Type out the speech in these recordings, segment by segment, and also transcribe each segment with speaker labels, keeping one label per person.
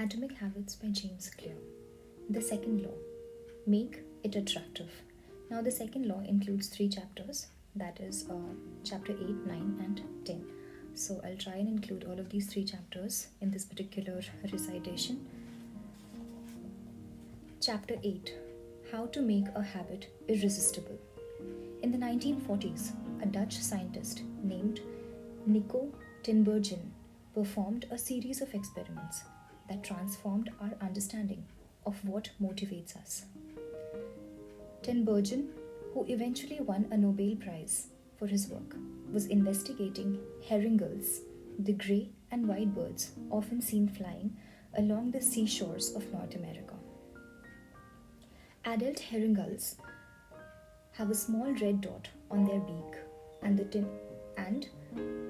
Speaker 1: Atomic Habits by James Clear. The second law, make it attractive. Now, the second law includes three chapters, that is, chapter 8, 9, and 10. So, I'll try and include all of these three chapters in this particular recitation. Chapter 8, how to make a habit irresistible. In the 1940s, a Dutch scientist named Nico Tinbergen performed a series of experiments that transformed our understanding of what motivates us. Tinbergen, who eventually won a Nobel Prize for his work, was investigating herring gulls, the grey and white birds often seen flying along the seashores of North America. Adult herring gulls have a small red dot on their beak, and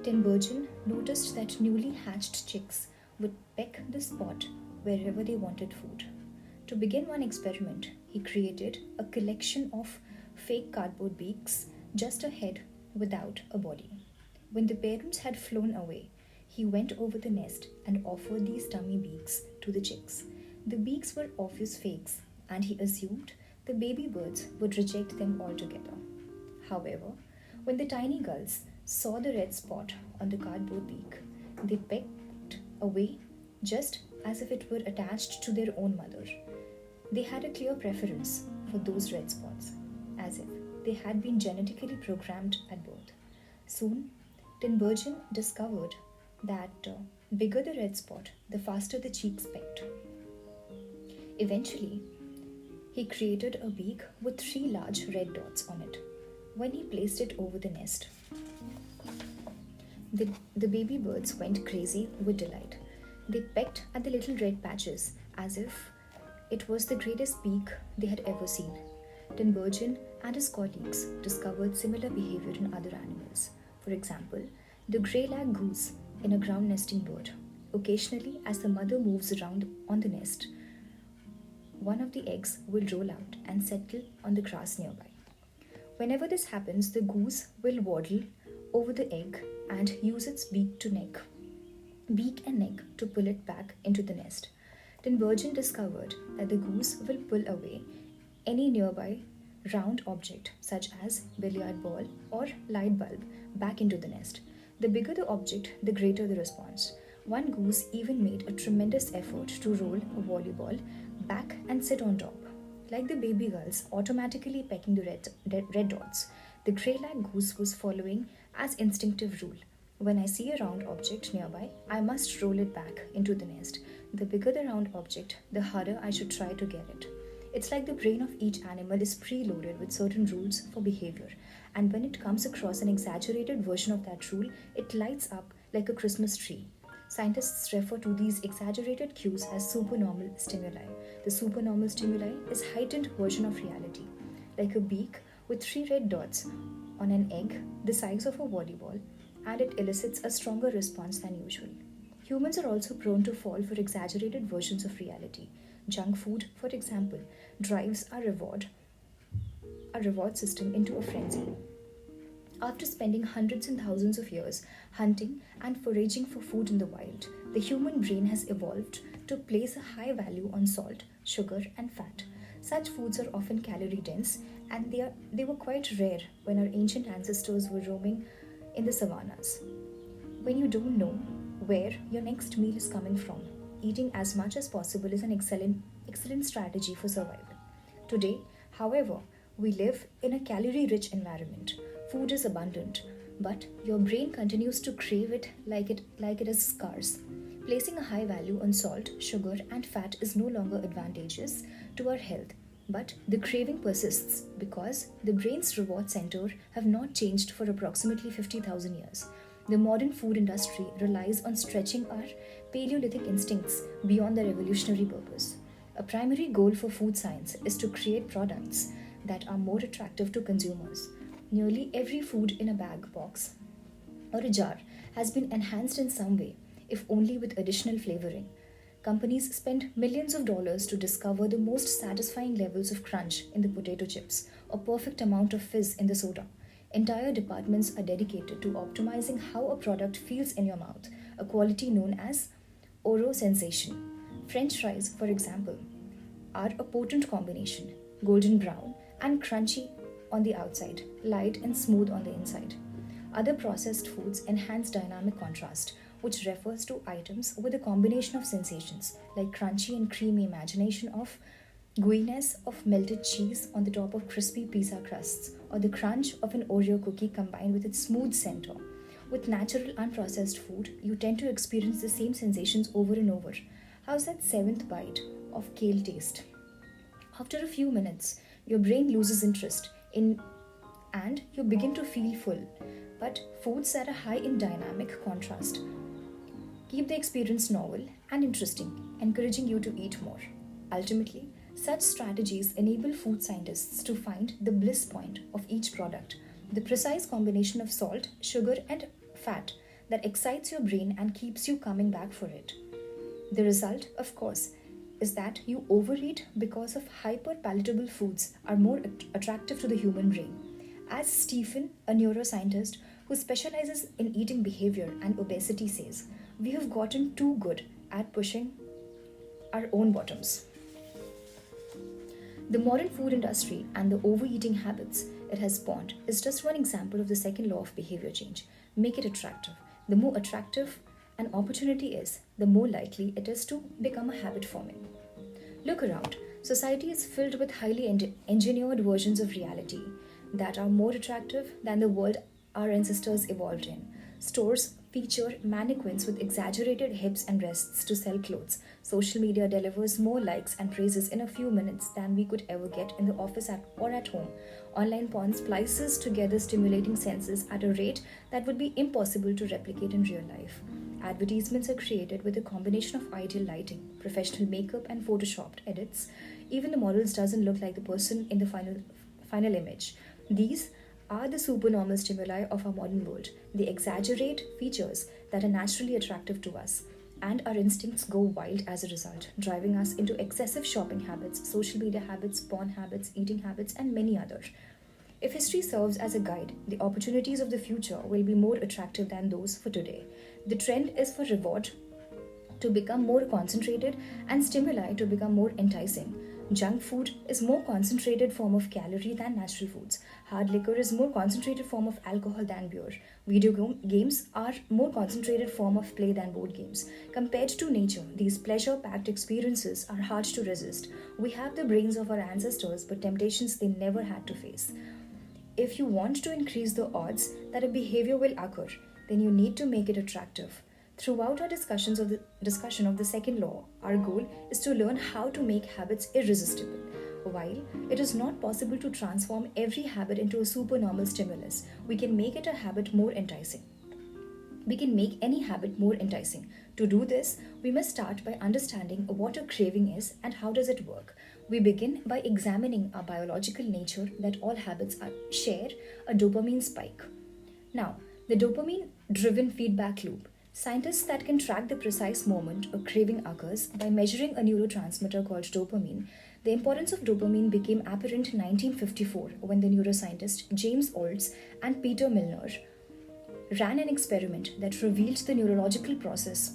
Speaker 1: Tinbergen noticed that newly hatched chicks would peck the spot wherever they wanted food. To begin one experiment, he created a collection of fake cardboard beaks, just a head without a body. When the parents had flown away, he went over the nest and offered these dummy beaks to the chicks. The beaks were obvious fakes, and he assumed the baby birds would reject them altogether. However, when the tiny gulls saw the red spot on the cardboard beak, they pecked away just as if it were attached to their own mother. They had a clear preference for those red spots, as if they had been genetically programmed at birth. Soon, Tinbergen discovered that bigger the red spot, the faster the cheeks pecked. Eventually, he created a beak with 3 large red dots on it. When he placed it over the nest, the baby birds went crazy with delight. They pecked at the little red patches as if it was the greatest beak they had ever seen. Tinbergen and his colleagues discovered similar behavior in other animals. For example, the grey-lag goose in a ground nesting bird. Occasionally, as the mother moves around on the nest, one of the eggs will roll out and settle on the grass nearby. Whenever this happens, the goose will waddle over the egg and use its beak and neck to pull it back into the nest. Tinbergen discovered that the goose will pull away any nearby round object such as billiard ball or light bulb back into the nest. The bigger the object, the greater the response. One goose even made a tremendous effort to roll a volleyball back and sit on top. Like the baby gulls automatically pecking the red dots, the grey-lag goose was following as instinctive rule. When I see a round object nearby, I must roll it back into the nest. The bigger the round object, the harder I should try to get it. It's like the brain of each animal is preloaded with certain rules for behavior, and when it comes across an exaggerated version of that rule, it lights up like a Christmas tree. Scientists refer to these exaggerated cues as supernormal stimuli. The supernormal stimuli is heightened version of reality, like a beak with 3 red dots on an egg the size of a volleyball, and it elicits a stronger response than usual. Humans are also prone to fall for exaggerated versions of reality. Junk food, for example, drives our reward system into a frenzy. After spending hundreds and thousands of years hunting and foraging for food in the wild, the human brain has evolved to place a high value on salt, sugar, and fat. Such foods are often calorie dense, and they were quite rare when our ancient ancestors were roaming in the savannas. When you don't know where your next meal is coming from, eating as much as possible is an excellent strategy for survival. Today, however, we live in a calorie-rich environment. Food is abundant, but your brain continues to crave it like it is scarce. Placing a high value on salt, sugar, and fat is no longer advantageous to our health, but the craving persists because the brain's reward center have not changed for approximately 50,000 years. The modern food industry relies on stretching our Paleolithic instincts beyond their evolutionary purpose. A primary goal for food science is to create products that are more attractive to consumers. Nearly every food in a bag, box, or a jar has been enhanced in some way, if only with additional flavoring. Companies spend millions of dollars to discover the most satisfying levels of crunch in the potato chips or perfect amount of fizz in the soda. Entire departments are dedicated to optimizing how a product feels in your mouth, a quality known as orosensation. French fries, for example, are a potent combination: golden brown and crunchy on the outside, light and smooth on the inside. Other processed foods enhance dynamic contrast, which refers to items with a combination of sensations like crunchy and creamy imagination of gooiness of melted cheese on the top of crispy pizza crusts, or the crunch of an Oreo cookie combined with its smooth center. With natural unprocessed food, you tend to experience the same sensations over and over. How's that seventh bite of kale taste? After a few minutes, your brain loses interest in and you begin to feel full. But foods that are high in dynamic contrast keep the experience novel and interesting, encouraging you to eat more. Ultimately, such strategies enable food scientists to find the bliss point of each product, the precise combination of salt, sugar, and fat that excites your brain and keeps you coming back for it. The result, of course, is that you overeat because of hyper palatable foods are more attractive to the human brain. As Stephen, a neuroscientist who specializes in eating behavior and obesity, says, we have gotten too good at pushing our own bottoms. The modern food industry and the overeating habits it has spawned is just one example of the second law of behavior change: make it attractive. The more attractive an opportunity is, the more likely it is to become a habit forming. Look around. Society is filled with highly engineered versions of reality that are more attractive than the world our ancestors evolved in. Stores feature mannequins with exaggerated hips and breasts to sell clothes. Social media delivers more likes and praises in a few minutes than we could ever get in the office or at home. Online porn splices together stimulating senses at a rate that would be impossible to replicate in real life. Advertisements are created with a combination of ideal lighting, professional makeup, and photoshopped edits. Even the models doesn't look like the person in the final image. These are the supernormal stimuli of our modern world. They exaggerate features that are naturally attractive to us, and our instincts go wild as a result, driving us into excessive shopping habits, social media habits, porn habits, eating habits, and many others. If history serves as a guide, the opportunities of the future will be more attractive than those for today. The trend is for reward to become more concentrated and stimuli to become more enticing. Junk food is more concentrated form of calorie than natural foods. Hard liquor is more concentrated form of alcohol than beer. Video games are more concentrated form of play than board games. Compared to nature, these pleasure-packed experiences are hard to resist. We have the brains of our ancestors, but temptations they never had to face. If you want to increase the odds that a behavior will occur, then you need to make it attractive. Throughout our discussion of the second law, our goal is to learn how to make habits irresistible. While it is not possible to transform every habit into a supernormal stimulus, we can make it a habit more enticing. We can make any habit more enticing. To do this, we must start by understanding what a craving is and how does it work. We begin by examining our biological nature that all habits share a dopamine spike. Now, the dopamine-driven feedback loop. Scientists that can track the precise moment a craving occurs by measuring a neurotransmitter called dopamine. The importance of dopamine became apparent in 1954 when the neuroscientists James Olds and Peter Milner ran an experiment that revealed the neurological process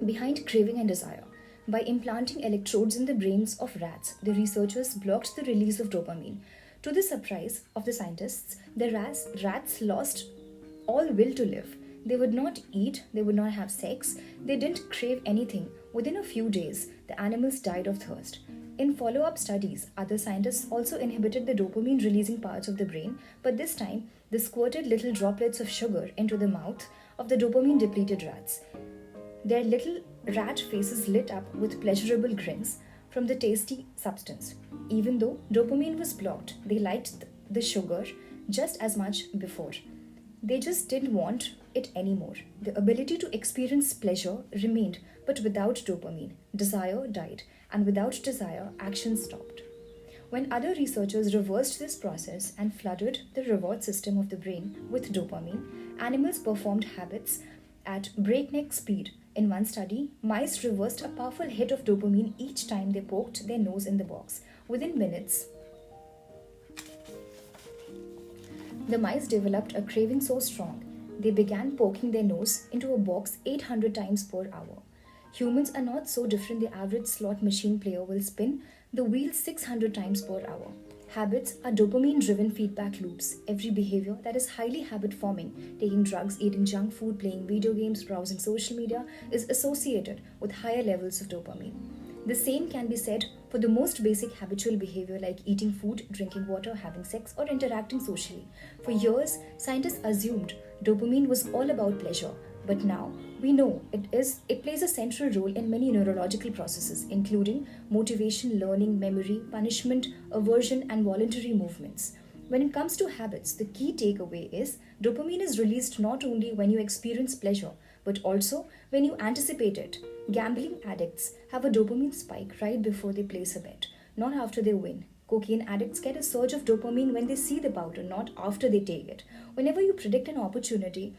Speaker 1: behind craving and desire. By implanting electrodes in the brains of rats, the researchers blocked the release of dopamine. To the surprise of the scientists, the rats lost all will to live. They would not eat, they would not have sex, they didn't crave anything. Within a few days, the animals died of thirst. In follow-up studies, other scientists also inhibited the dopamine-releasing parts of the brain, but this time, they squirted little droplets of sugar into the mouth of the dopamine-depleted rats. Their little rat faces lit up with pleasurable grins from the tasty substance. Even though dopamine was blocked, they liked the sugar just as much before. They just didn't want it anymore. The ability to experience pleasure remained, but without dopamine, desire died, and without desire, action stopped. When other researchers reversed this process and flooded the reward system of the brain with dopamine, animals performed habits at breakneck speed. In one study, mice reversed a powerful hit of dopamine each time they poked their nose in the box. Within minutes, the mice developed a craving so strong, they began poking their nose into a box 800 times per hour. Humans are not so different. The average slot machine player will spin the wheel 600 times per hour. Habits are dopamine driven feedback loops. Every behavior that is highly habit forming, taking drugs, eating junk food, playing video games, browsing social media, is associated with higher levels of dopamine. The same can be said for the most basic habitual behavior like eating food, drinking water, having sex, or interacting socially. For years, scientists assumed dopamine was all about pleasure, but now we know it plays a central role in many neurological processes, including motivation, learning, memory, punishment, aversion, and voluntary movements. When it comes to habits, the key takeaway is dopamine is released not only when you experience pleasure, but also when you anticipate it. Gambling addicts have a dopamine spike right before they place a bet, not after they win. Cocaine addicts get a surge of dopamine when they see the powder, not after they take it. Whenever you predict an opportunity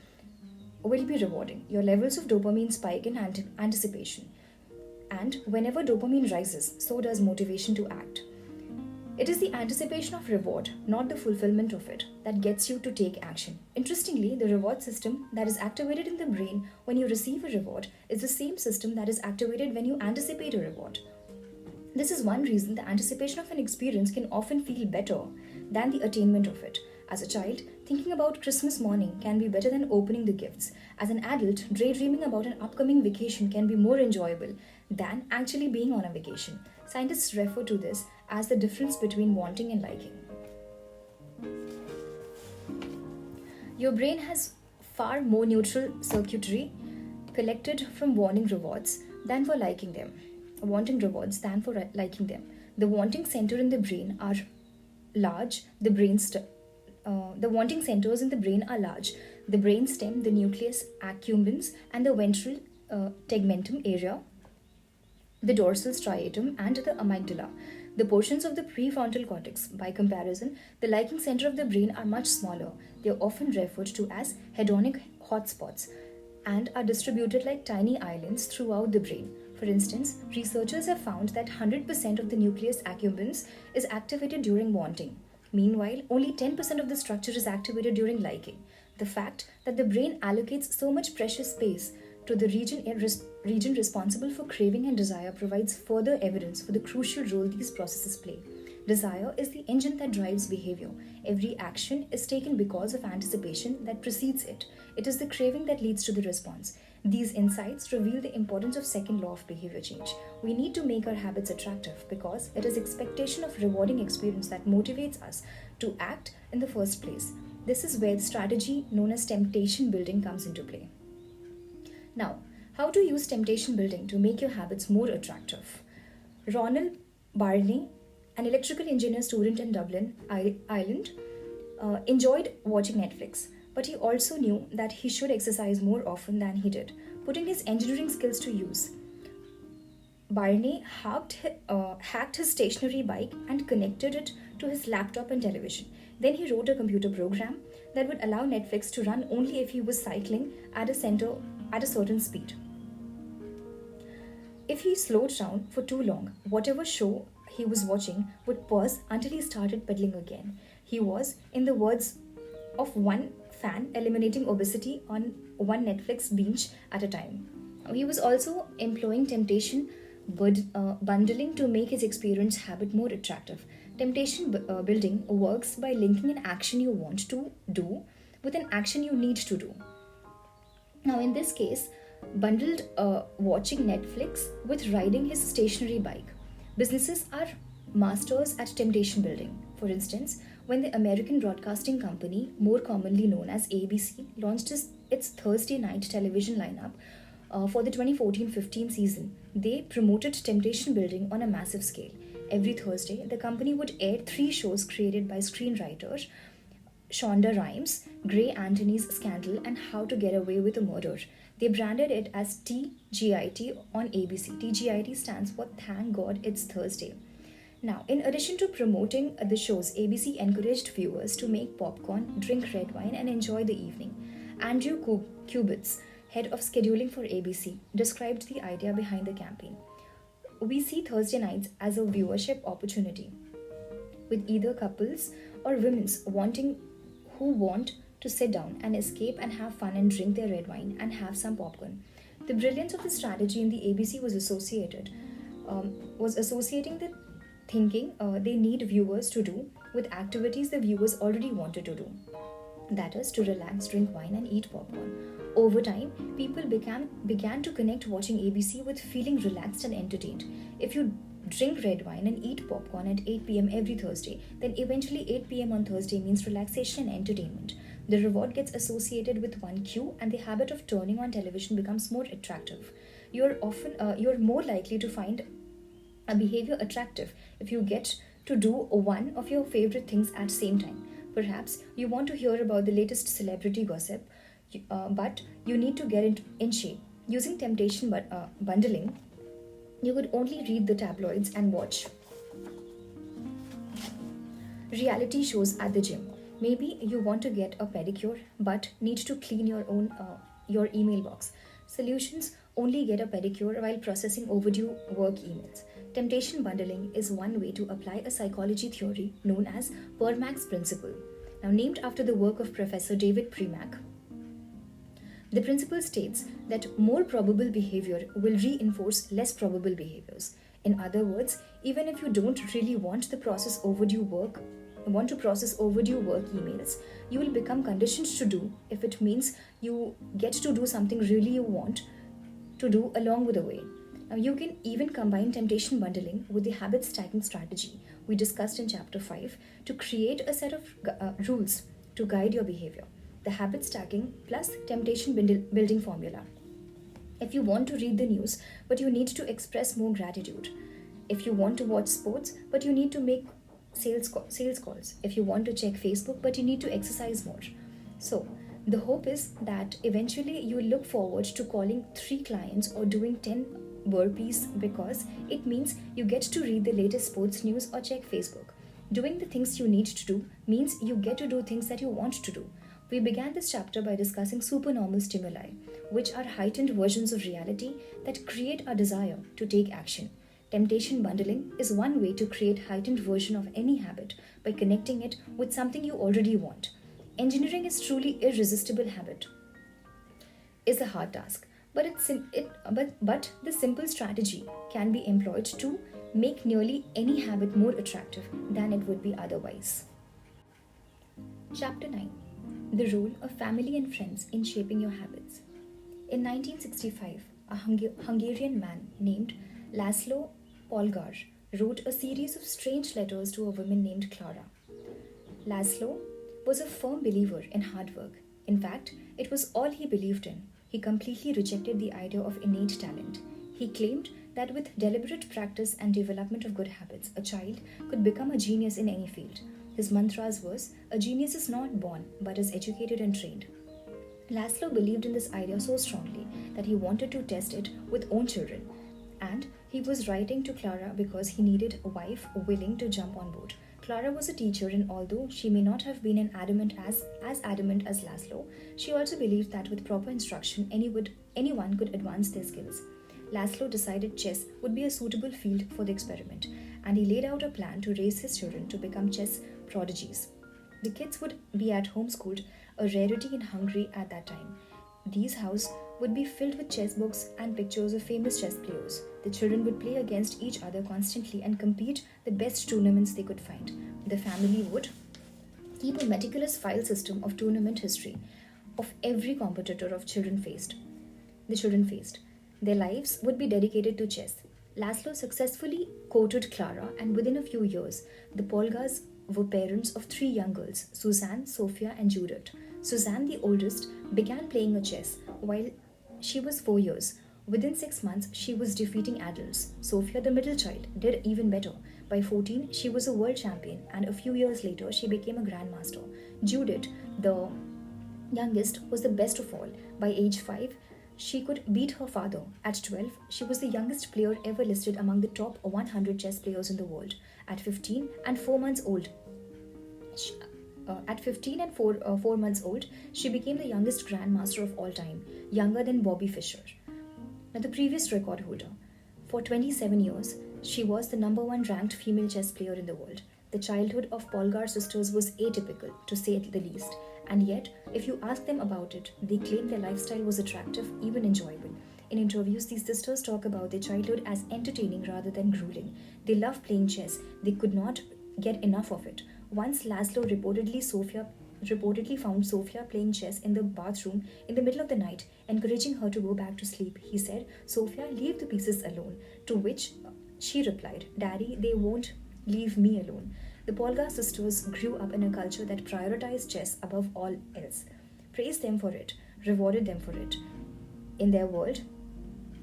Speaker 1: will be rewarding, your levels of dopamine spike in anticipation. And whenever dopamine rises, so does motivation to act. It is the anticipation of reward, not the fulfillment of it, that gets you to take action. Interestingly, the reward system that is activated in the brain when you receive a reward is the same system that is activated when you anticipate a reward. This is one reason the anticipation of an experience can often feel better than the attainment of it. As a child, thinking about Christmas morning can be better than opening the gifts. As an adult, daydreaming about an upcoming vacation can be more enjoyable than actually being on a vacation. Scientists refer to this as the difference between wanting and liking. Your brain has far more neutral circuitry collected from wanting rewards than for liking them. The wanting center in the brain are large. The wanting centers in the brain are large. The brainstem, the nucleus accumbens, and the ventral tegmentum area, the dorsal striatum, and the amygdala, the portions of the prefrontal cortex. By comparison, the liking center of the brain are much smaller. They are often referred to as hedonic hotspots and are distributed like tiny islands throughout the brain. For instance, researchers have found that 100% of the nucleus accumbens is activated during wanting. Meanwhile, only 10% of the structure is activated during liking. The fact that the brain allocates so much precious space to the region responsible for craving and desire provides further evidence for the crucial role these processes play. Desire is the engine that drives behavior. Every action is taken because of anticipation that precedes it. It is the craving that leads to the response. These insights reveal the importance of second law of behavior change. We need to make our habits attractive because it is expectation of rewarding experience that motivates us to act in the first place. This is where the strategy known as temptation building comes into play. Now, how to use temptation building to make your habits more attractive? Ronald Barney, an electrical engineer student in Dublin, Ireland, enjoyed watching Netflix, but he also knew that he should exercise more often than he did, putting his engineering skills to use. Barney hacked his stationary bike and connected it to his laptop and television. Then he wrote a computer program that would allow Netflix to run only if he was cycling at a certain speed. If he slowed down for too long, whatever show he was watching would pause until he started pedaling again. He was, in the words of one fan, eliminating obesity on one Netflix binge at a time. He was also employing temptation bundling to make his experience habit more attractive. Temptation building works by linking an action you want to do with an action you need to do. Now, in this case, bundled watching Netflix with riding his stationary bike. Businesses are masters at temptation building. For instance, when the American Broadcasting Company, more commonly known as ABC, launched its Thursday night television lineup for the 2014-15 season, they promoted temptation building on a massive scale. Every Thursday, the company would air 3 shows created by screenwriters Shonda Rhimes, Grey Anthony's Scandal, and How to Get Away with a Murder. They branded it as TGIT on ABC. TGIT stands for Thank God It's Thursday. Now, in addition to promoting the shows, ABC encouraged viewers to make popcorn, drink red wine, and enjoy the evening. Andrew Kubitz, head of scheduling for ABC, described the idea behind the campaign. We see Thursday nights as a viewership opportunity, with either couples or women who want to sit down and escape and have fun and drink their red wine and have some popcorn. The brilliance of the strategy in the ABC was associating the thinking they need viewers to do with activities the viewers already wanted to do. That is, to relax, drink wine, and eat popcorn. Over time, people began to connect watching ABC with feeling relaxed and entertained. If you drink red wine and eat popcorn at 8 p.m. every Thursday, then eventually 8 p.m. on Thursday means relaxation and entertainment. The reward gets associated with one cue, and the habit of turning on television becomes more attractive. You're more likely to find a behavior attractive if you get to do one of your favorite things at same time. Perhaps you want to hear about the latest celebrity gossip, but you need to get in shape. Using temptation bundling, you could only read the tabloids and watch reality shows at the gym. Maybe you want to get a pedicure but need to clean your email box. Solutions: only get a pedicure while processing overdue work emails. Temptation bundling is one way to apply a psychology theory known as Permac's principle. Now named after the work of Professor David Premack, the principle states that more probable behavior will reinforce less probable behaviors. In other words, even if you don't really want to process overdue work emails, you will become conditioned to do if it means you get to do something really you want to do along with the way. Now, you can even combine temptation bundling with the habit stacking strategy we discussed in chapter 5 to create a set of rules to guide your behavior. The habit stacking plus temptation building formula. If you want to read the news but you need to express more gratitude. If you want to watch sports but you need to make sales calls. If you want to check Facebook but you need to exercise more. So, the hope is that eventually you will look forward to calling 3 clients or doing 10 burpees because it means you get to read the latest sports news or check Facebook. Doing the things you need to do means you get to do things that you want to do. We began this chapter by discussing supernormal stimuli, which are heightened versions of reality that create a desire to take action. Temptation bundling is one way to create heightened version of any habit by connecting it with something you already want. Engineering is truly irresistible habit is a hard task, but the simple strategy can be employed to make nearly any habit more attractive than it would be otherwise. Chapter 9: The role of family and friends in shaping your habits. In 1965, a Hungarian man named Laszlo Polgar wrote a series of strange letters to a woman named Clara. Laszlo was a firm believer in hard work. In fact, it was all he believed in. He completely rejected the idea of innate talent. He claimed that with deliberate practice and development of good habits, a child could become a genius in any field. His mantras was, "A genius is not born, but is educated and trained." Laszlo believed in this idea so strongly that he wanted to test it with own children. And he was writing to Clara because he needed a wife willing to jump on board. Clara was a teacher, and although she may not have been as adamant as Laszlo, she also believed that with proper instruction, anyone could advance their skills. Laszlo decided chess would be a suitable field for the experiment, and he laid out a plan to raise his children to become chess prodigies. The kids would be at home schooled, a rarity in Hungary at that time. These houses would be filled with chess books and pictures of famous chess players. The children would play against each other constantly and compete the best tournaments they could find. The family would keep a meticulous file system of tournament history of every competitor the children faced. Their lives would be dedicated to chess. Laszlo successfully courted Clara, and within a few years, the Polgars were parents of 3 young girls, Suzanne, Sophia, and Judith. Suzanne, the oldest, began playing chess while she was 4 years. Within 6 months, she was defeating adults. Sophia, the middle child, did even better. By 14, she was a world champion, and a few years later, she became a grandmaster. Judith, the youngest, was the best of all. By age 5, she could beat her father. At 12, she was the youngest player ever listed among the top 100 chess players in the world. At 15 and 4 months old, she became the youngest grandmaster of all time, younger than Bobby Fischer, the previous record holder. For 27 years, she was the number 1 ranked female chess player in the world. The childhood of Polgar sisters was atypical, to say the least, and yet, if you ask them about it, they claim their lifestyle was attractive, even enjoyable. In interviews, these sisters talk about their childhood as entertaining rather than grueling. They love playing chess. They could not get enough of it. Once Laszlo reportedly found Sofia playing chess in the bathroom in the middle of the night, encouraging her to go back to sleep. He said, "Sofia, leave the pieces alone." To which she replied, "Daddy, they won't leave me alone." The Polgar sisters grew up in a culture that prioritized chess above all else, praised them for it, rewarded them for it. In their world,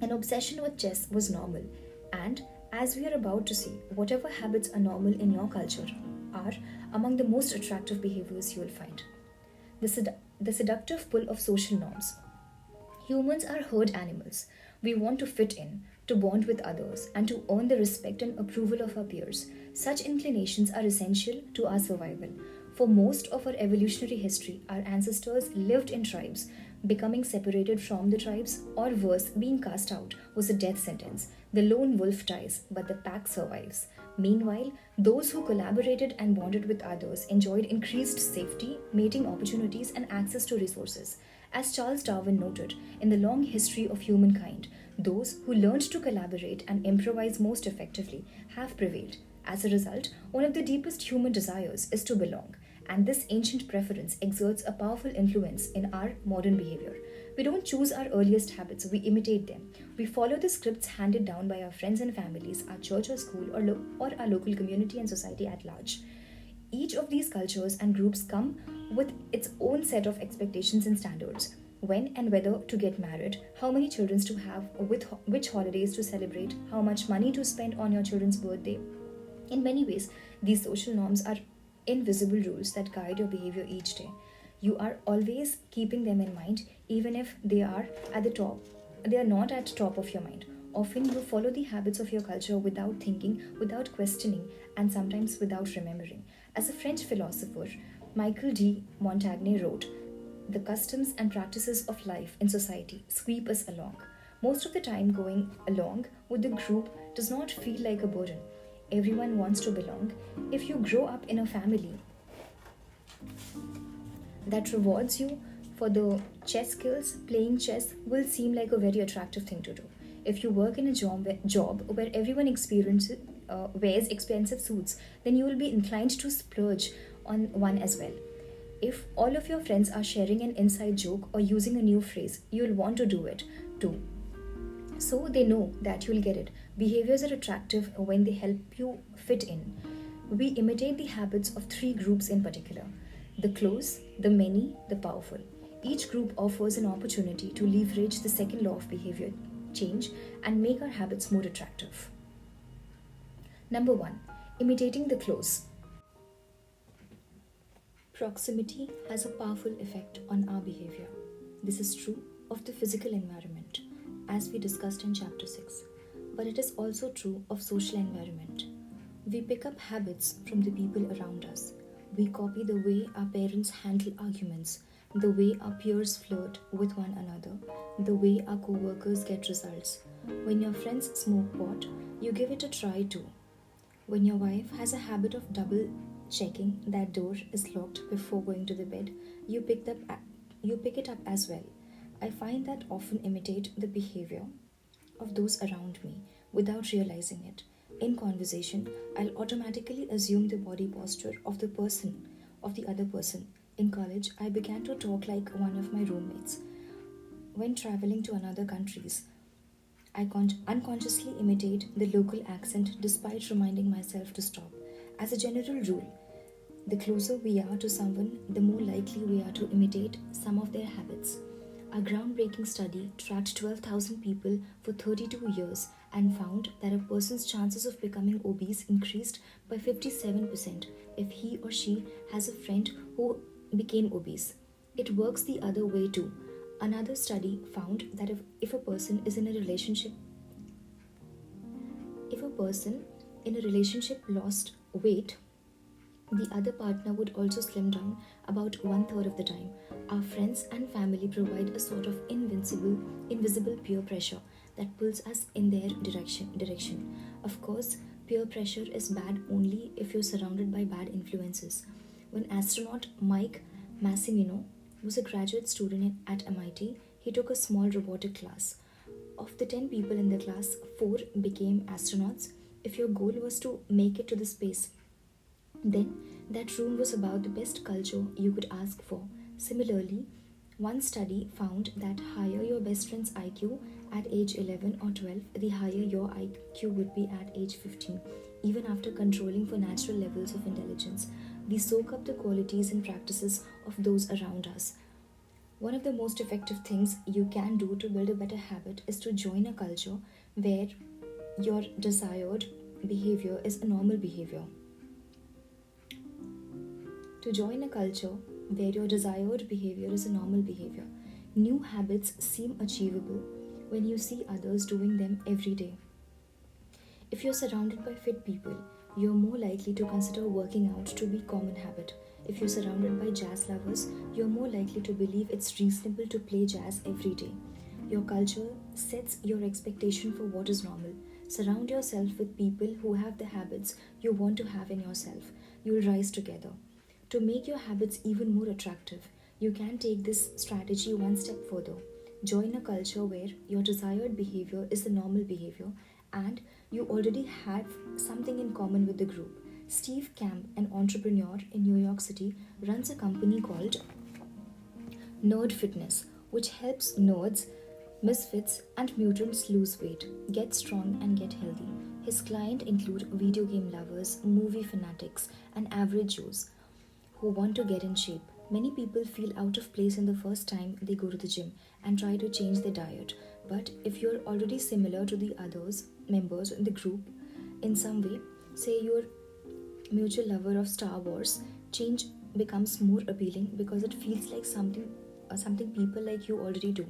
Speaker 1: an obsession with chess was normal, and as we are about to see, whatever habits are normal in your culture are among the most attractive behaviors you will find. The seductive pull of social norms. Humans are herd animals. We want to fit in, to bond with others, and to earn the respect and approval of our peers. Such inclinations are essential to our survival. For most of our evolutionary history, our ancestors lived in tribes. Becoming separated from the tribes, or worse, being cast out, was a death sentence. The lone wolf dies, but the pack survives. Meanwhile, those who collaborated and bonded with others enjoyed increased safety, mating opportunities, and access to resources. As Charles Darwin noted, in the long history of humankind, those who learned to collaborate and improvise most effectively have prevailed. As a result, one of the deepest human desires is to belong, and this ancient preference exerts a powerful influence in our modern behavior. We don't choose our earliest habits, we imitate them. We follow the scripts handed down by our friends and families, our church or school, or our local community and society at large. Each of these cultures and groups come with its own set of expectations and standards. When and whether to get married, how many children to have, with which holidays to celebrate, how much money to spend on your children's birthday. In many ways, these social norms are invisible rules that guide your behavior each day. You are always keeping them in mind, even if they are at the top. They are not at top of your mind. Often you follow the habits of your culture without thinking, without questioning, and sometimes without remembering. As a French philosopher, Michael de Montaigne wrote, "The customs and practices of life in society sweep us along. Most of the time, going along with the group does not feel like a burden. Everyone wants to belong. If you grow up in a family that rewards you for the chess skills, playing chess will seem like a very attractive thing to do. If you work in a job where everyone wears expensive suits, then you will be inclined to splurge on one as well. If all of your friends are sharing an inside joke or using a new phrase, you'll want to do it too. So they know that you'll get it. Behaviors are attractive when they help you fit in. We imitate the habits of three groups in particular: the close, the many, the powerful. Each group offers an opportunity to leverage the second law of behavior change and make our habits more attractive. Number one, imitating the close. Proximity has a powerful effect on our behavior. This is true of the physical environment, as we discussed in chapter 6, but it is also true of social environment. We pick up habits from the people around us. We copy the way our parents handle arguments, the way our peers flirt with one another, the way our co-workers get results. When your friends smoke pot, you give it a try too. When your wife has a habit of double checking that door is locked before going to the bed, you pick it up as well. I find that often imitate the behavior of those around me without realizing it. In conversation, I'll automatically assume the body posture of the other person. In college, I began to talk like one of my roommates. When traveling to another countries, I unconsciously imitate the local accent despite reminding myself to stop. As a general rule, the closer we are to someone, the more likely we are to imitate some of their habits. A groundbreaking study tracked 12,000 people for 32 years and found that a person's chances of becoming obese increased by 57% if he or she has a friend who became obese. It works the other way too. Another study found that if a person in a relationship lost weight, the other partner would also slim down about 1/3 of the time. Our friends and family provide a sort of invisible peer pressure that pulls us in their direction. Of course, peer pressure is bad only if you're surrounded by bad influences. When astronaut Mike Massimino was a graduate student at MIT, he took a small robotic class. Of the 10 people in the class, 4 became astronauts. If your goal was to make it to the space, then that room was about the best culture you could ask for. Similarly, one study found that higher your best friend's IQ at age 11 or 12, the higher your IQ would be at age 15. Even after controlling for natural levels of intelligence, we soak up the qualities and practices of those around us. One of the most effective things you can do to build a better habit is to join a culture where your desired behavior is a normal behavior. To join a culture where your desired behavior is a normal behavior. New habits seem achievable when you see others doing them every day. If you're surrounded by fit people, you're more likely to consider working out to be common habit. If you're surrounded by jazz lovers, you're more likely to believe it's reasonable to play jazz every day. Your culture sets your expectation for what is normal. Surround yourself with people who have the habits you want to have in yourself. You'll rise together. To make your habits even more attractive, you can take this strategy one step further. Join a culture where your desired behavior is the normal behavior and you already have something in common with the group. Steve Camp, an entrepreneur in New York City, runs a company called Nerd Fitness, which helps nerds, misfits, and mutants lose weight, get strong, and get healthy. His clients include video game lovers, movie fanatics, and average Joes who want to get in shape. Many people feel out of place in the first time they go to the gym and try to change their diet. But if you're already similar to the others members in the group in some way, say you're mutual lover of Star Wars, change becomes more appealing because it feels like something people like you already do.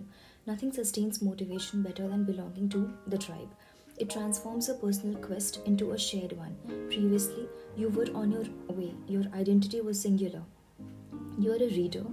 Speaker 1: Nothing sustains motivation better than belonging to the tribe. It transforms a personal quest into a shared one. Previously, you were on your way, your identity was singular. You're a reader,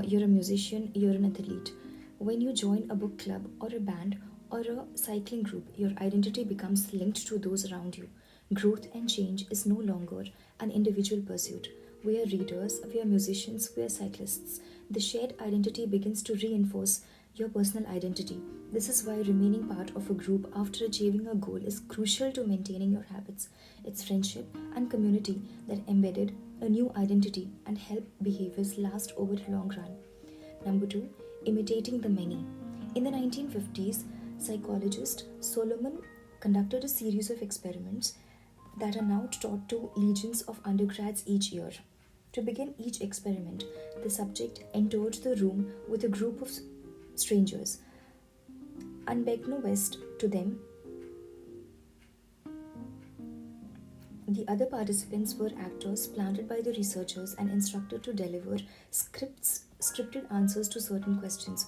Speaker 1: you're a musician, you're an athlete. When you join a book club or a band or a cycling group, your identity becomes linked to those around you. Growth and change is no longer an individual pursuit. We are readers, we are musicians, we are cyclists. The shared identity begins to reinforce your personal identity. This is why remaining part of a group after achieving a goal is crucial to maintaining your habits. It's friendship and community that embedded a new identity and help behaviors last over the long run. Number 2, imitating the many. In the 1950s, psychologist Solomon conducted a series of experiments that are now taught to legions of undergrads each year. To begin each experiment, the subject entered the room with a group of strangers. Unbeknownst to them, the other participants were actors planted by the researchers and instructed to deliver scripted answers to certain questions.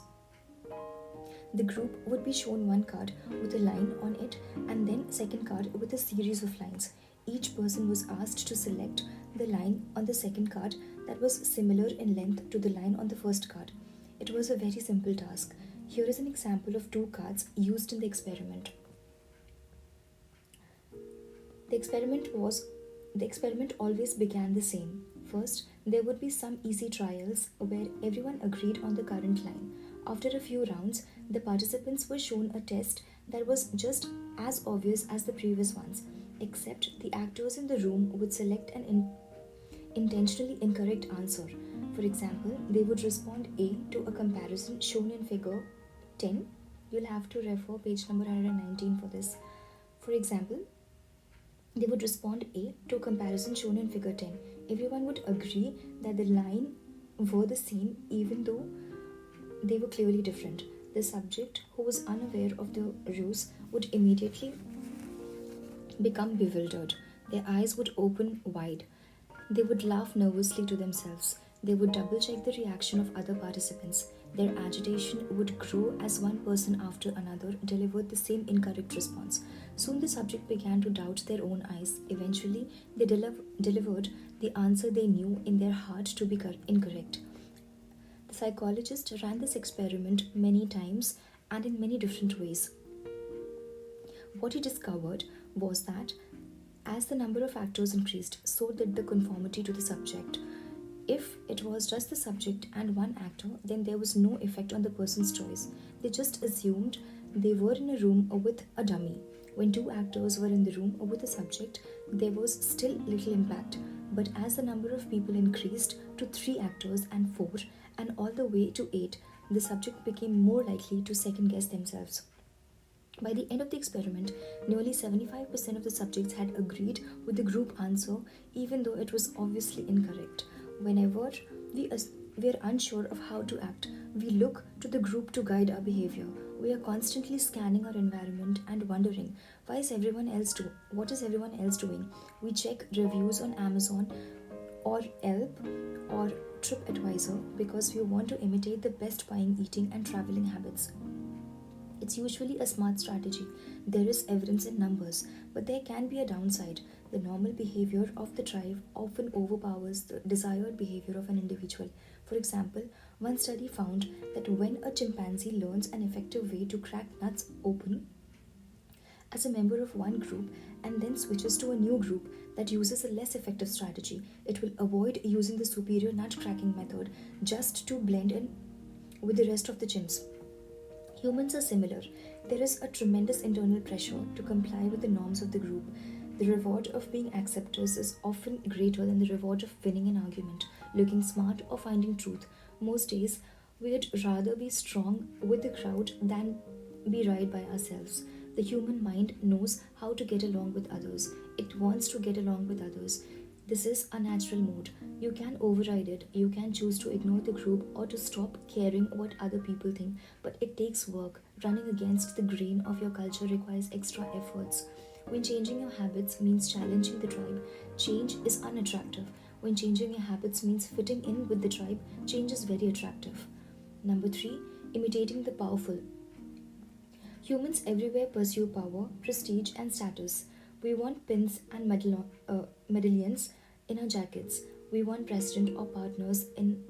Speaker 1: The group would be shown one card with a line on it and then second card with a series of lines. Each person was asked to select the line on the second card that was similar in length to the line on the first card. It was a very simple task. Here is an example of two cards used in the experiment. The experiment always began the same. First, there would be some easy trials where everyone agreed on the current line. After a few rounds, the participants were shown a test that was just as obvious as the previous ones, except the actors in the room would select an intentionally incorrect answer. For example, they would respond A to a comparison shown in figure 10. You'll have to refer page number 119 for this. For example, they would respond A to a comparison shown in figure 10. Everyone would agree that the line were the same even though they were clearly different. The subject, who was unaware of the ruse, would immediately become bewildered. Their eyes would open wide. They would laugh nervously to themselves. They would double check the reaction of other participants. Their agitation would grow as one person after another delivered the same incorrect response. Soon the subject began to doubt their own eyes. Eventually, they delivered the answer they knew in their heart to be incorrect. The psychologist ran this experiment many times and in many different ways. What he discovered was that as the number of actors increased, so did the conformity to the subject. If it was just the subject and one actor, then there was no effect on the person's choice. They just assumed They were in a room with a dummy. When two actors were in the room with a subject, there was still little impact. But as the number of people increased to three actors and four, and all the way to eight, the subject became more likely to second guess themselves. By the end of the experiment, nearly 75% of the subjects had agreed with the group answer, even though it was obviously incorrect. Whenever we are unsure of how to act, we look to the group to guide our behavior. We are constantly scanning our environment and wondering, what is everyone else doing? We check reviews on Amazon or Yelp or TripAdvisor because we want to imitate the best buying, eating, and traveling habits. It's usually a smart strategy. There is evidence in numbers, but there can be a downside. The normal behavior of the tribe often overpowers the desired behavior of an individual. For example, one study found that when a chimpanzee learns an effective way to crack nuts open as a member of one group and then switches to a new group that uses a less effective strategy, it will avoid using the superior nut cracking method just to blend in with the rest of the chimps. Humans are similar. There is a tremendous internal pressure to comply with the norms of the group. The reward of being accepted is often greater than the reward of winning an argument, looking smart, or finding truth. Most days, we'd rather be strong with the crowd than be right by ourselves. The human mind knows how to get along with others. It wants to get along with others. This is a natural mode. You can override it, you can choose to ignore the group or to stop caring what other people think, but it takes work. Running against the grain of your culture requires extra efforts. When changing your habits means challenging the tribe, change is unattractive. When changing your habits means fitting in with the tribe, change is very attractive. Number 3, imitating the powerful. Humans everywhere pursue power, prestige, and status. We want pins and medallions in our jackets. We want president or partners in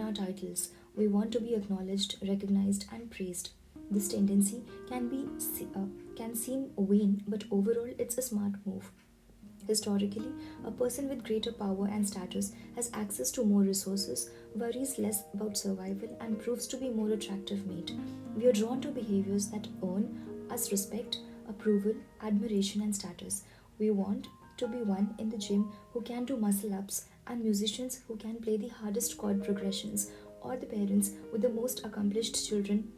Speaker 1: our titles. We want to be acknowledged, recognized, and praised. This tendency can seem vain, but overall, it's a smart move. Historically, a person with greater power and status has access to more resources, worries less about survival, and proves to be more attractive mate. We are drawn to behaviors that earn us respect, approval, admiration, and status. We want to be one in the gym who can do muscle ups, and musicians who can play the hardest chord progressions, or the parents with the most accomplished children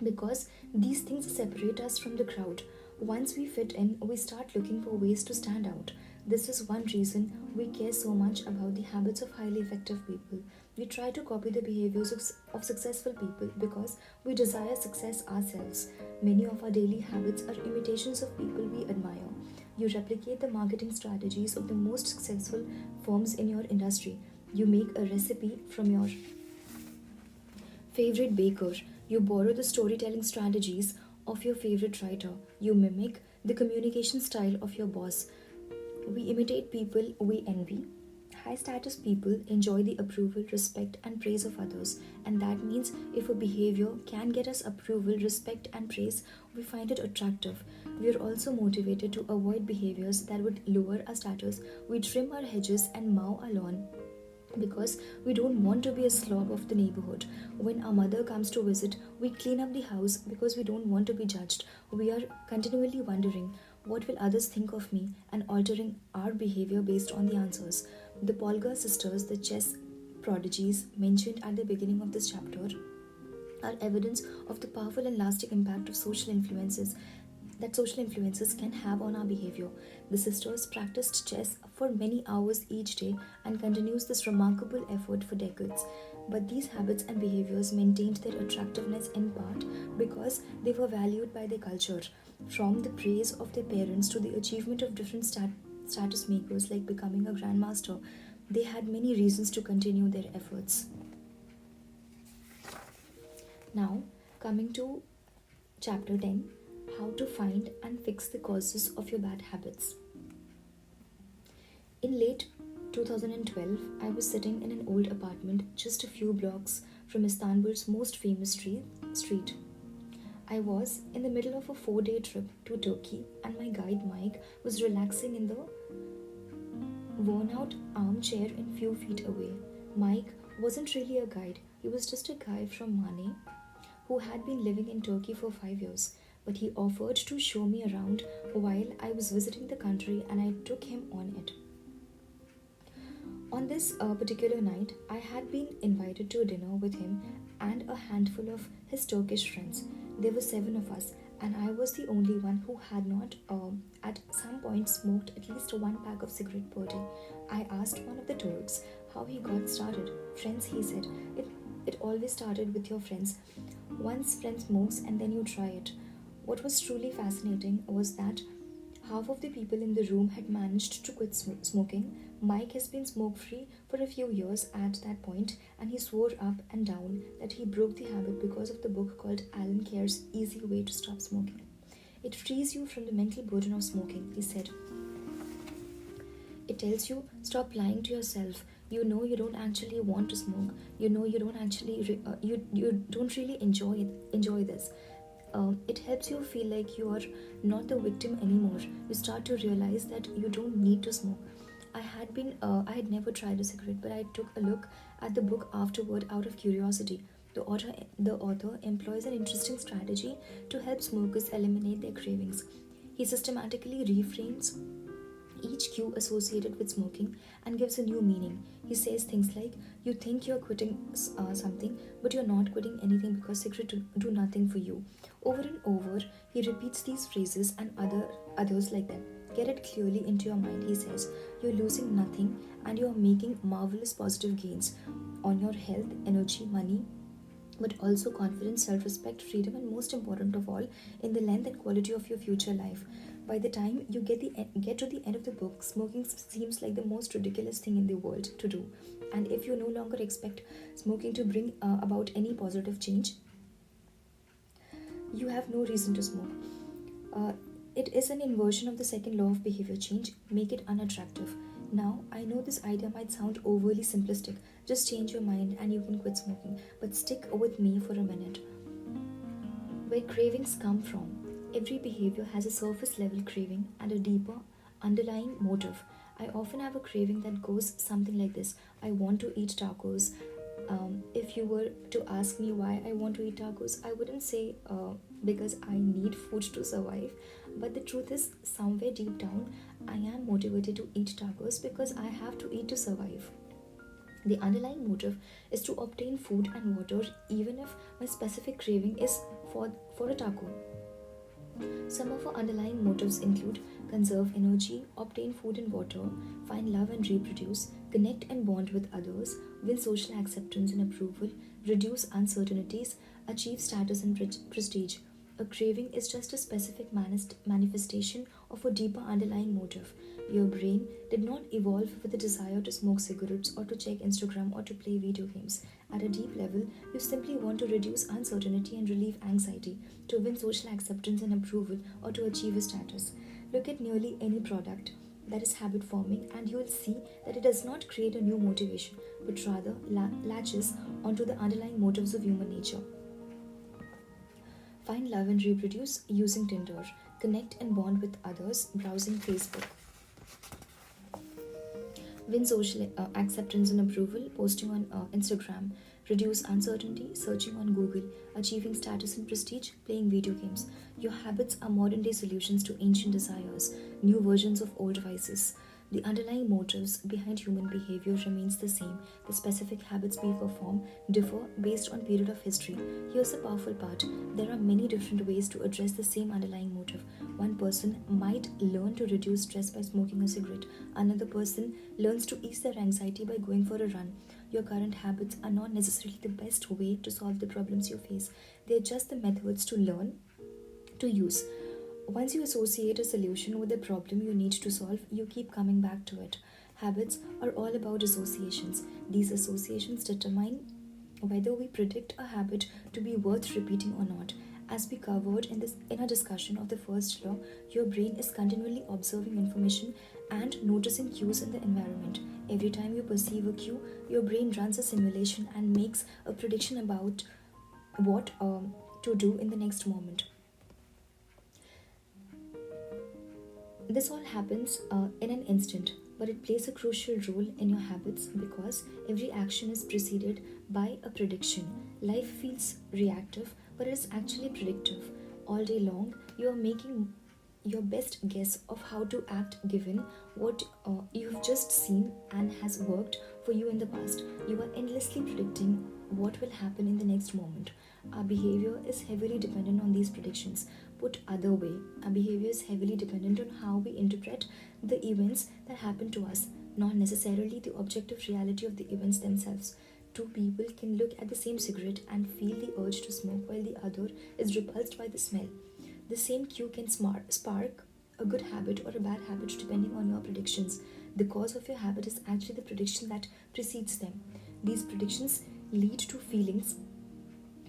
Speaker 1: because these things separate us from the crowd. Once we fit in, we start looking for ways to stand out. This is one reason we care so much about the habits of highly effective people. We try to copy the behaviors of successful people because we desire success ourselves. Many of our daily habits are imitations of people we admire. You replicate the marketing strategies of the most successful firms in your industry. You make a recipe from your favorite baker. You borrow the storytelling strategies of your favorite writer. You mimic the communication style of your boss. We imitate people we envy. High status people enjoy the approval, respect, and praise of others, and that means if a behavior can get us approval, respect, and praise, we find it attractive. We are also motivated to avoid behaviors that would lower our status. We trim our hedges and mow our lawn because we don't want to be a slob of the neighborhood. When our mother comes to visit, we clean up the house because we don't want to be judged. We are continually wondering, what will others think of me, and altering our behavior based on the answers. The Polgar sisters, the chess prodigies mentioned at the beginning of this chapter, are evidence of the powerful and lasting impact of social influences can have on our behavior. The sisters practiced chess for many hours each day and continues this remarkable effort for decades. But these habits and behaviors maintained their attractiveness in part because they were valued by their culture. From the praise of their parents to the achievement of different status makers like becoming a grandmaster, they had many reasons to continue their efforts. Now, coming to chapter 10, how to find and fix the causes of your bad habits. In late 2012, I was sitting in an old apartment just a few blocks from Istanbul's most famous street. I was in the middle of a 4-day trip to Turkey, and my guide Mike was relaxing in the worn out armchair a few feet away. Mike wasn't really a guide, he was just a guy from Mane who had been living in Turkey for 5 years. but he offered to show me around while I was visiting the country, and I took him on it. On this particular night, I had been invited to a dinner with him and a handful of his Turkish friends. There were seven of us, and I was the only one who had not, at some point, smoked at least one pack of cigarette per day. I asked one of the Turks how he got started. Friends, he said, it always started with your friends. Once friend smokes, and then you try it. What was truly fascinating was that half of the people in the room had managed to quit smoking. Mike has been smoke free for a few years at that point, and he swore up and down that he broke the habit because of the book called Alan Care's Easy Way to Stop Smoking. It frees you from the mental burden of smoking, he said. It tells you stop lying to yourself. You know you don't actually want to smoke. You know you don't actually you don't really enjoy this. It helps you feel like you are not the victim anymore. You start to realize that you don't need to smoke. I had never tried a cigarette, but I took a look at the book afterward out of curiosity. The author employs an interesting strategy to help smokers eliminate their cravings. He systematically reframes each cue associated with smoking and gives a new meaning. He says things like, "You think you're quitting something, but you're not quitting anything because cigarettes do nothing for you." Over and over, he repeats these phrases and others like them. Get it clearly into your mind, he says. You're losing nothing and you're making marvelous positive gains on your health, energy, money, but also confidence, self respect, freedom, and most important of all, in the length and quality of your future life. By the time you get to the end of the book, smoking seems like the most ridiculous thing in the world to do. And if you no longer expect smoking to bring about any positive change, you have no reason to smoke. Uh, it is an inversion of the second law of behavior change: make it unattractive. Now, I know this idea might sound overly simplistic. Just change your mind and you can quit smoking. But stick with me for a minute. Where cravings come from. Every behavior has a surface level craving and a deeper underlying motive. I often have a craving that goes something like this: I want to eat tacos. If you were to ask me why I want to eat tacos, I wouldn't say because I need food to survive. But the truth is, somewhere deep down, I am motivated to eat tacos because I have to eat to survive. The underlying motive is to obtain food and water, even if my specific craving is for a taco. Some of our underlying motives include conserve energy, obtain food and water, find love and reproduce, connect and bond with others, win social acceptance and approval, reduce uncertainties, achieve status and prestige. A craving is just a specific manifestation of a deeper underlying motive. Your brain did not evolve with the desire to smoke cigarettes or to check Instagram or to play video games. At a deep level, you simply want to reduce uncertainty and relieve anxiety, to win social acceptance and approval, or to achieve a status. Look at nearly any product that is habit forming, and you will see that it does not create a new motivation, but rather latches onto the underlying motives of human nature. Find love and reproduce using Tinder. Connect and bond with others browsing Facebook. Win social acceptance and approval posting on Instagram. Reduce uncertainty searching on Google. Achieving status and prestige playing video games. Your habits are modern day solutions to ancient desires, new versions of old vices. The underlying motives behind human behavior remains the same. The specific habits we perform differ based on period of history. Here's the powerful part. There are many different ways to address the same underlying motive. One person might learn to reduce stress by smoking a cigarette. Another person learns to ease their anxiety by going for a run. Your current habits are not necessarily the best way to solve the problems you face. They're just the methods to learn to use. Once you associate a solution with the problem you need to solve, you keep coming back to it. Habits are all about associations. These associations determine whether we predict a habit to be worth repeating or not. As we covered in a discussion of the first law, your brain is continually observing information and noticing cues in the environment. Every time you perceive a cue, your brain runs a simulation and makes a prediction about what to do in the next moment. This all happens in an instant, but it plays a crucial role in your habits because every action is preceded by a prediction. Life feels reactive, but it is actually predictive. All day long, you are making your best guess of how to act given what you have just seen and has worked for you in the past. You are endlessly predicting what will happen in the next moment. Our behavior is heavily dependent on these predictions. Put other way, our behavior is heavily dependent on how we interpret the events that happen to us, not necessarily the objective reality of the events themselves. Two people can look at the same cigarette and feel the urge to smoke while the other is repulsed by the smell. The same cue can spark a good habit or a bad habit depending on your predictions. The cause of your habit is actually the prediction that precedes them. These predictions lead to feelings,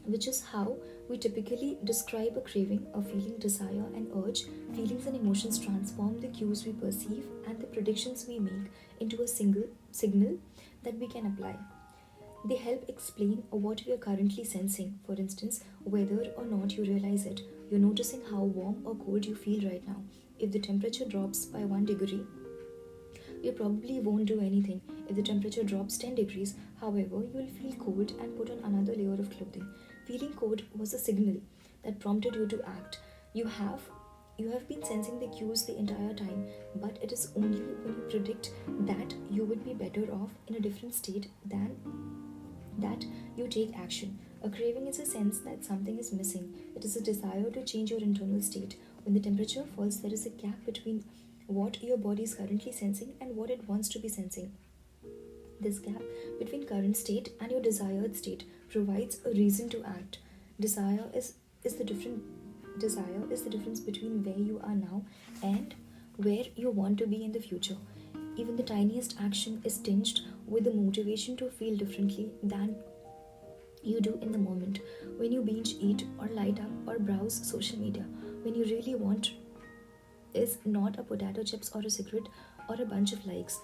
Speaker 1: which is how we typically describe a craving, a feeling, desire, and urge. Feelings and emotions transform the cues we perceive and the predictions we make into a single signal that we can apply. They help explain what we are currently sensing. For instance, whether or not you realize it, you're noticing how warm or cold you feel right now. If the temperature drops by 1 degree, you probably won't do anything. If the temperature drops 10 degrees, however, you will feel cold and put on another layer of clothing. Feeling cold was a signal that prompted you to act. You have you have been sensing the cues the entire time, but it is only when you predict that you would be better off in a different state than that you take action. A craving is a sense that something is missing. It is a desire to change your internal state. When the temperature falls, there is a gap between what your body is currently sensing and what it wants to be sensing. This gap between current state and your desired state provides a reason to act. Desire is the different Desire is the difference between where you are now and where you want to be in the future. Even the tiniest action is tinged with the motivation to feel differently than you do in the moment. When you binge eat or light up or browse social media, when you really want is not a potato chips or a cigarette or a bunch of likes.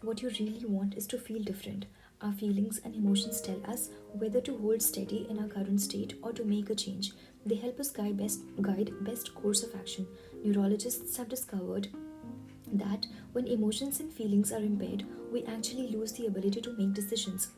Speaker 1: What you really want is to feel different. Our feelings and emotions tell us whether to hold steady in our current state or to make a change. They help us guide best course of action. Neurologists have discovered that when emotions and feelings are impaired, we actually lose the ability to make decisions.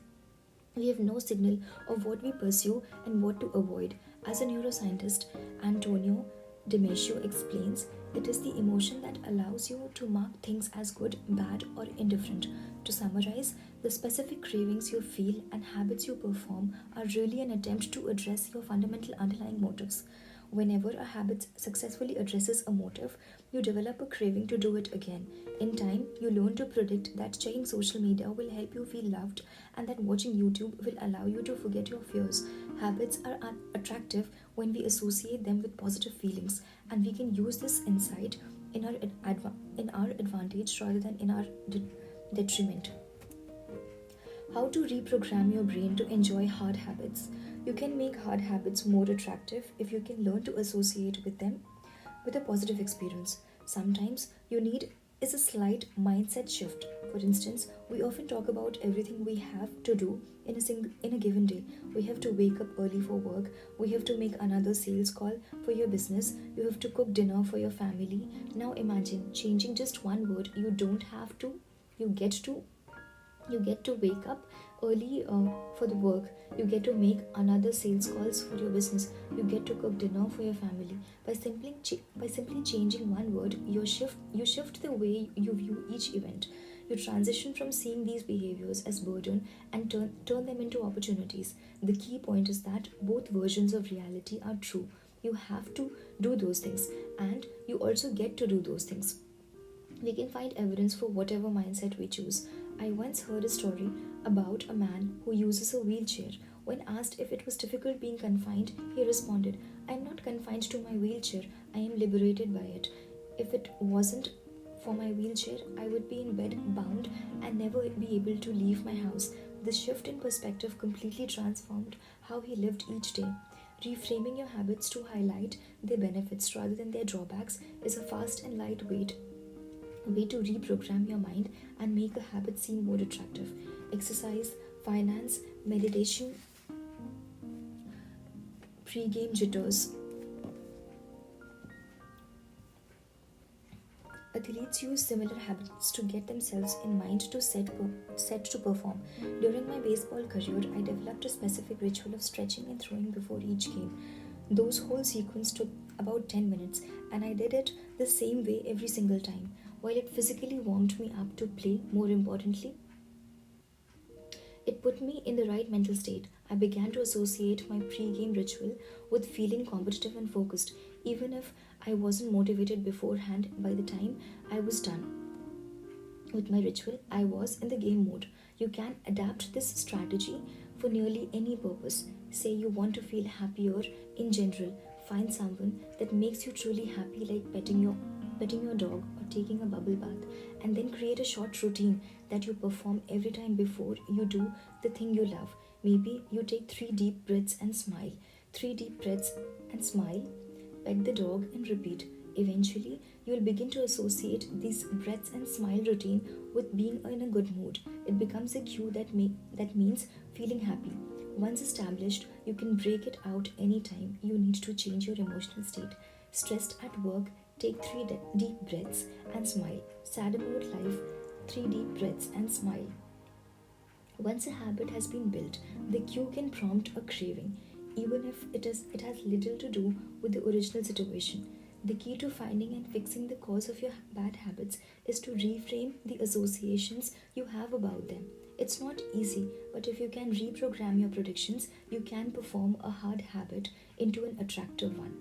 Speaker 1: We have no signal of what we pursue and what to avoid. As a neuroscientist, Antonio Damasio explains, it is the emotion that allows you to mark things as good, bad, or indifferent. To summarize, the specific cravings you feel and habits you perform are really an attempt to address your fundamental underlying motives. Whenever a habit successfully addresses a motive, you develop a craving to do it again. In time, you learn to predict that checking social media will help you feel loved and that watching YouTube will allow you to forget your fears. Habits are attractive when we associate them with positive feelings, and we can use this insight in in our advantage rather than in our detriment. How to reprogram your brain to enjoy hard habits. You can make hard habits more attractive if you can learn to associate with them with a positive experience. Sometimes you need is a slight mindset shift. For instance, we often talk about everything we have to do in a given day. We have to wake up early for work, we have to make another sales call for your business, you have to cook dinner for your family. Now imagine changing just one word. You don't have to, you get to you get to wake up early for the work, you get to make another sales calls for your business, you get to cook dinner for your family. By simply changing one word, you shift the way you view each event. You transition from seeing these behaviors as burden and turn them into opportunities. The key point is that both versions of reality are true. You have to do those things, and you also get to do those things. We can find evidence for whatever mindset we choose. I once heard a story about a man who uses a wheelchair. When asked if it was difficult being confined, he responded, I am not confined to my wheelchair, I am liberated by it. If it wasn't for my wheelchair, I would be in bed bound and never be able to leave my house. This shift in perspective completely transformed how he lived each day. Reframing your habits to highlight their benefits rather than their drawbacks is a fast and lightweight way to reprogram your mind and make a habit seem more attractive. Exercise, finance, meditation, pre-game jitters. Athletes use similar habits to get themselves in mind to set to perform. During my baseball career, I developed a specific ritual of stretching and throwing before each game. Those whole sequence took about 10 minutes, and I did it the same way every single time. While it physically warmed me up to play, more importantly, it put me in the right mental state. I began to associate my pre-game ritual with feeling competitive and focused, even if I wasn't motivated beforehand. By the time I was done with my ritual, I was in the game mode. You can adapt this strategy for nearly any purpose. Say you want to feel happier in general, find someone that makes you truly happy, like petting your dog or taking a bubble bath, and then create a short routine that you perform every time before you do the thing you love. Maybe you take 3 deep breaths and smile, 3 deep breaths and smile, pet the dog, and repeat. Eventually, you will begin to associate these breaths and smile routine with being in a good mood. It becomes a cue that means feeling happy. Once established, you can break it out anytime you need to change your emotional state. Stressed at work, take 3 deep breaths and smile. Sad about life, 3 deep breaths and smile. Once a habit has been built, the cue can prompt a craving, even if it has little to do with the original situation. The key to finding and fixing the cause of your bad habits is to reframe the associations you have about them. It's not easy, but if you can reprogram your predictions, you can perform a hard habit into an attractive one.